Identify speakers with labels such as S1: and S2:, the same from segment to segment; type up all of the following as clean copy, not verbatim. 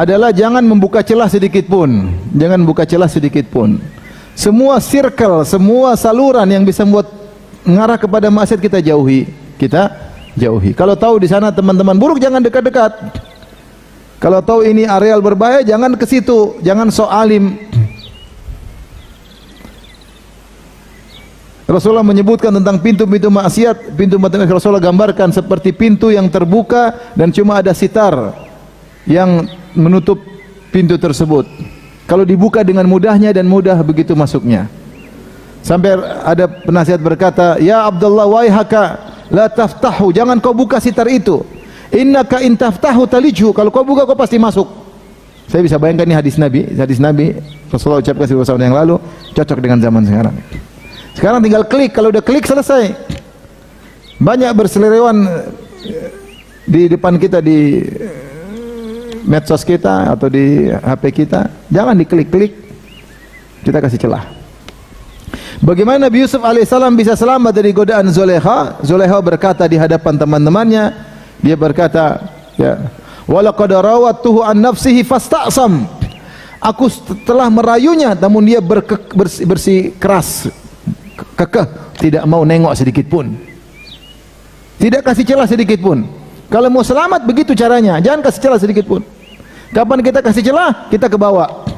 S1: adalah jangan membuka celah sedikit pun. Jangan buka celah sedikit pun. Semua circle, semua saluran yang bisa membuat mengarah kepada maksiat kita jauhi. Kita jauhi. Kalau tahu di sana teman-teman buruk, jangan dekat-dekat. Kalau tahu ini areal berbahaya, jangan ke situ. Jangan sok alim. Rasulullah menyebutkan tentang pintu-pintu maksiat. Pintu-pintu maksiat Rasulullah gambarkan seperti pintu yang terbuka dan cuma ada sitar yang menutup pintu tersebut. Kalau dibuka dengan mudahnya dan mudah begitu masuknya. Sampai ada penasihat berkata, "Ya Abdullah, waihaka la taftahu." Jangan kau buka sitar itu. Innaka in taftahu taliju. Kalau kau buka kau pasti masuk. Saya bisa bayangkan ini hadis Nabi. Hadis Nabi Rasulullah ucapkan 1000 tahun yang lalu, cocok dengan zaman sekarang. Sekarang tinggal klik, kalau udah klik selesai. Banyak berseliweran di depan kita di medsos kita atau di HP kita. Jangan diklik-klik. Kita kasih celah. Bagaimana Nabi Yusuf alaihissalam bisa selamat dari godaan Zulekha? Zulekha berkata di hadapan teman-temannya, dia berkata, ya, walaqad rawatuhu an nafsihi fasta'sam. Aku telah merayunya, namun dia bersikeras, kekeh, tidak mau nengok sedikit pun. Tidak kasih celah sedikit pun. Kalau mau selamat begitu caranya, jangan kasih celah sedikit pun. Kapan kita kasih celah, kita ke bawah.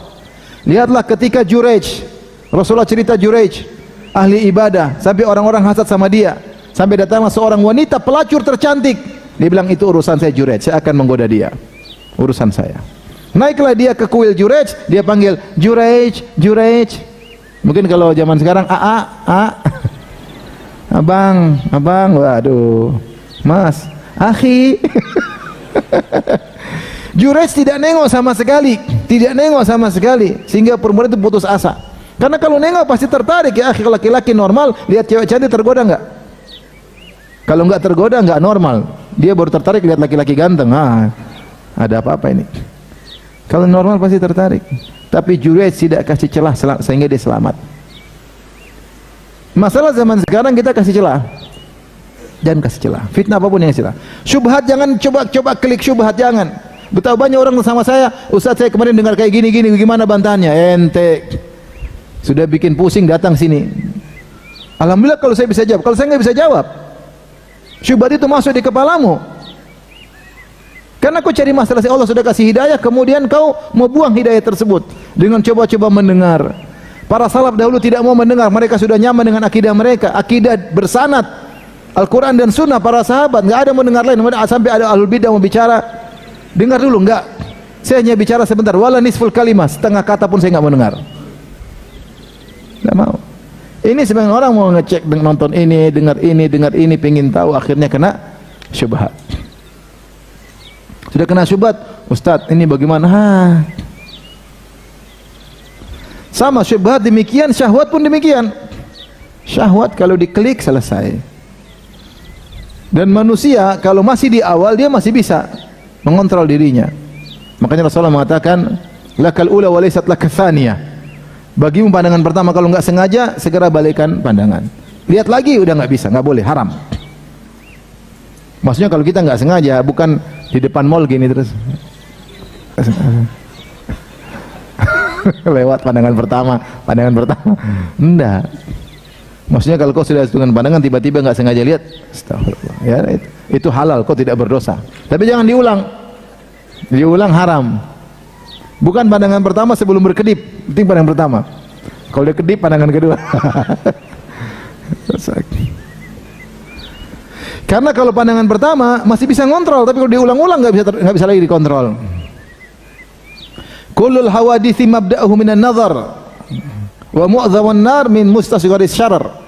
S1: Lihatlah ketika Jurej, Rasulullah cerita Jurej, ahli ibadah, sampai orang-orang hasad sama dia. Sampai datanglah seorang wanita pelacur tercantik. Dia bilang, itu urusan saya Jurej, saya akan menggoda dia. Urusan saya. Naiklah dia ke kuil Jurej, dia panggil Jurej, Jurej. Mungkin kalau zaman sekarang abang, waduh, mas, akhi. Jurej tidak nengok sama sekali, sehingga perempuan itu putus asa. Karena kalau nengok pasti tertarik ya, akhi. Laki-laki normal lihat cewek cantik tergoda enggak? Kalau enggak tergoda enggak normal. Dia baru tertarik lihat laki-laki ganteng. Ada apa-apa ini? Kalau normal pasti tertarik. Tapi Jurej tidak kasih celah sehingga dia selamat. Masalah zaman sekarang kita kasih celah. Jangan kasih celah. Fitnah apapun yang celah. Syubhat jangan coba klik syubhat, jangan. Betapa banyak orang sama saya, Ustaz saya kemarin dengar kayak gini, gimana bantahannya? Ente sudah bikin pusing datang sini. Alhamdulillah kalau saya bisa jawab. Kalau saya nggak bisa jawab, syubhat itu masuk di kepalamu. Karena kau cari masalah, Allah sudah kasih hidayah, kemudian kau mau buang hidayah tersebut dengan coba-coba mendengar. Para salaf dahulu tidak mau mendengar, mereka sudah nyaman dengan akidah mereka, akidah bersanad Al-Quran dan Sunnah para sahabat, nggak ada mendengar lain. Sampai ada ahlul bidah mau bicara, dengar dulu, enggak. Saya hanya bicara sebentar, wala nisful kalimah, setengah kata pun saya nggak mau dengar. Nggak mau. Ini sebagian orang mau ngecek, nonton ini, dengar ini, pengen tahu, akhirnya kena syubhat. Sudah kena syubhat, Ustaz ini bagaimana? Sama syubhat demikian, syahwat pun demikian. Syahwat kalau diklik selesai. Dan manusia kalau masih di awal dia masih bisa mengontrol dirinya. Makanya Rasulullah mengatakan, lakal ula wa laysat laka tsaniyah. Bagimu pandangan pertama, kalau enggak sengaja segera balikkan pandangan. Lihat lagi udah enggak bisa, enggak boleh, haram. Maksudnya kalau kita enggak sengaja, bukan di depan mall gini terus lewat pandangan pertama. Enggak. Maksudnya kalau kau sudah dengan pandangan tiba-tiba enggak sengaja lihat, astagfirullah. Ya, itu halal, kau tidak berdosa. Tapi jangan diulang. Diulang haram. Bukan pandangan pertama sebelum berkedip, penting pandangan pertama. Kalau dia kedip pandangan kedua. Karena kalau pandangan pertama masih bisa ngontrol, tapi kalau diulang-ulang nggak bisa lagi dikontrol. Kullul hawadithi mabda'uhu minan nazar wa mu'dhamun nar min mustasgharis syarar.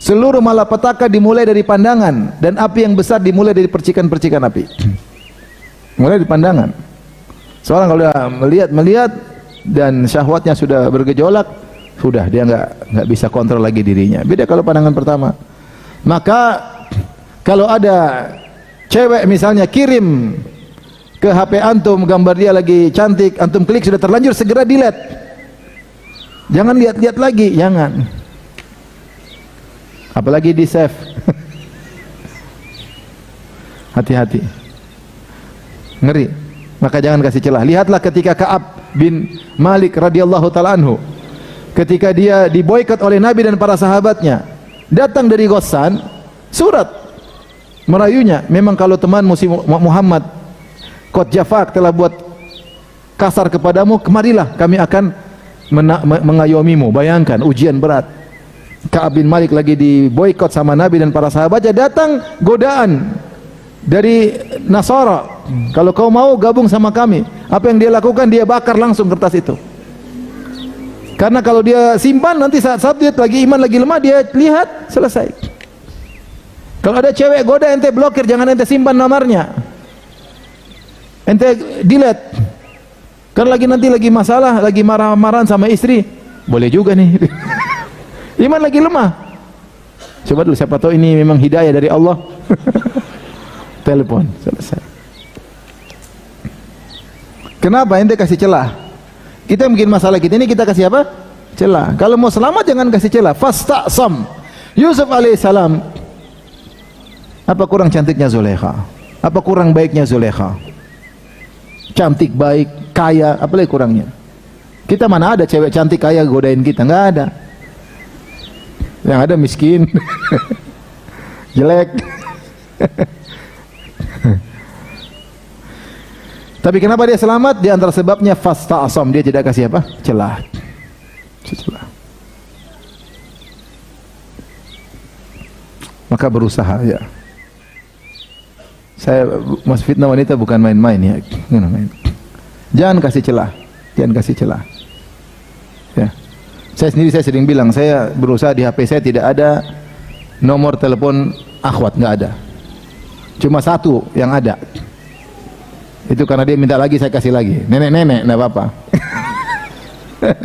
S1: Seluruh malapetaka dimulai dari pandangan, dan api yang besar dimulai dari percikan-percikan api. Mulai di pandangan. Seorang kalau melihat dan syahwatnya sudah bergejolak, sudah dia nggak bisa kontrol lagi dirinya. Beda kalau pandangan pertama. Maka kalau ada cewek misalnya kirim ke HP antum gambar dia lagi cantik, antum klik sudah terlanjur, segera delete. Jangan lihat-lihat lagi, jangan. Apalagi di save. Hati-hati. Ngeri. Maka jangan kasih celah. Lihatlah ketika Ka'ab bin Malik radhiyallahu taala anhu, ketika dia diboikot oleh Nabi dan para sahabatnya, datang dari Ghassan surat merayunya, memang kalau teman Muhammad qad jafak telah buat kasar kepadamu, kemarilah kami akan mengayomimu. Bayangkan ujian berat. Ka'ab bin Malik lagi diboikot sama Nabi dan para sahabatnya, datang godaan dari Nasara, kalau kau mau gabung sama kami. Apa yang dia lakukan? Dia bakar langsung kertas itu. Karena kalau dia simpan, nanti saat dia lagi iman lagi lemah, dia lihat, selesai. Kalau ada cewek goda, ente blokir, jangan ente simpan nomornya, ente delete. Karena nanti lagi masalah, lagi marah-marahan sama istri, boleh juga nih. Iman lagi lemah. Coba dulu, siapa tahu ini memang hidayah dari Allah. Telepon, selesai. Kenapa ente kasih celah? Kita mungkin masalah kita ini, kita kasih apa? Celah. Kalau mau selamat jangan kasih celah. Fasta'sam. Yusuf alaihissalam, apa kurang cantiknya Zulaikha? Apa kurang baiknya Zulaikha? Cantik, baik, kaya, apa lagi kurangnya? Kita mana ada cewek cantik kaya godain kita? Enggak ada. Yang ada miskin, jelek. Tapi kenapa dia selamat? Di antara sebabnya fasta'sam, dia tidak kasih apa? Celah. Celah. Maka berusaha ya. Saya mas fitnah wanita bukan main-main ya. Jangan kasih celah. Jangan kasih celah. Ya. Saya sering bilang, saya berusaha di HP saya tidak ada nomor telepon akhwat, nggak ada. Cuma satu yang ada. Itu karena dia minta lagi, saya kasih lagi. Nenek-nenek, enggak apa-apa.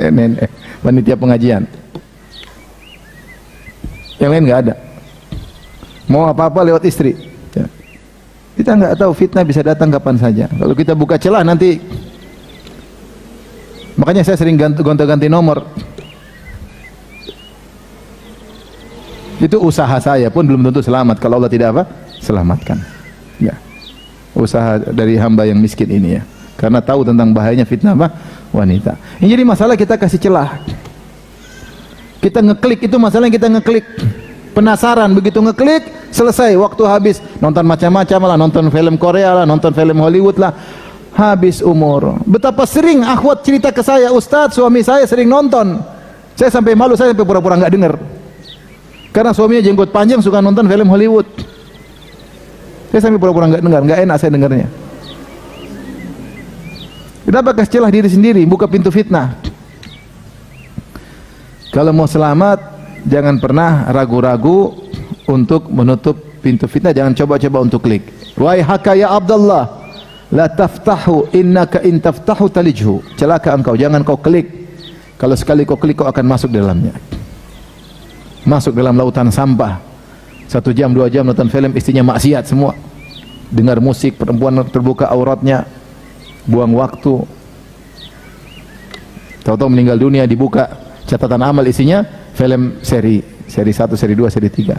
S1: Nenek, panitia pengajian. Yang lain enggak ada. Mau apa-apa lewat istri. Ya. Kita enggak tahu fitnah bisa datang kapan saja. Kalau kita buka celah nanti, makanya saya sering gonta-ganti nomor. Itu usaha saya pun belum tentu selamat kalau Allah tidak apa? Selamatkan. Ya. Usaha dari hamba yang miskin ini ya, karena tahu tentang bahayanya fitnah apa? Wanita. Ini jadi masalah, kita kasih celah. Kita ngeklik, itu masalahnya kita ngeklik. Penasaran, begitu ngeklik, selesai, waktu habis. Nonton macam-macam lah, nonton film Korea lah, nonton film Hollywood lah, habis umur. Betapa sering akhwat cerita ke saya, Ustadz, suami saya sering nonton. Saya sampai malu, saya sampai pura-pura nggak dengar. Karena suaminya jenggot panjang, suka nonton film Hollywood. Saya sampai pura-pura nggak dengar, nggak enak saya dengarnya. Kenapa? Kasih celah diri sendiri, buka pintu fitnah. Kalau mau selamat, jangan pernah ragu-ragu untuk menutup pintu fitnah. Jangan coba-coba untuk klik. Wahai haka ya Abdullah, la taftahu innaka in taftahu talijhu. Celaka engkau, jangan kau klik. Kalau sekali kau klik, kau akan masuk dalamnya. Masuk dalam lautan sampah. 1 jam, 2 jam nonton film, istrinya maksiat semua. Dengar musik, perempuan terbuka auratnya, buang waktu. Tahu-tahu meninggal dunia, dibuka catatan amal isinya film seri 1, seri 2, seri 3.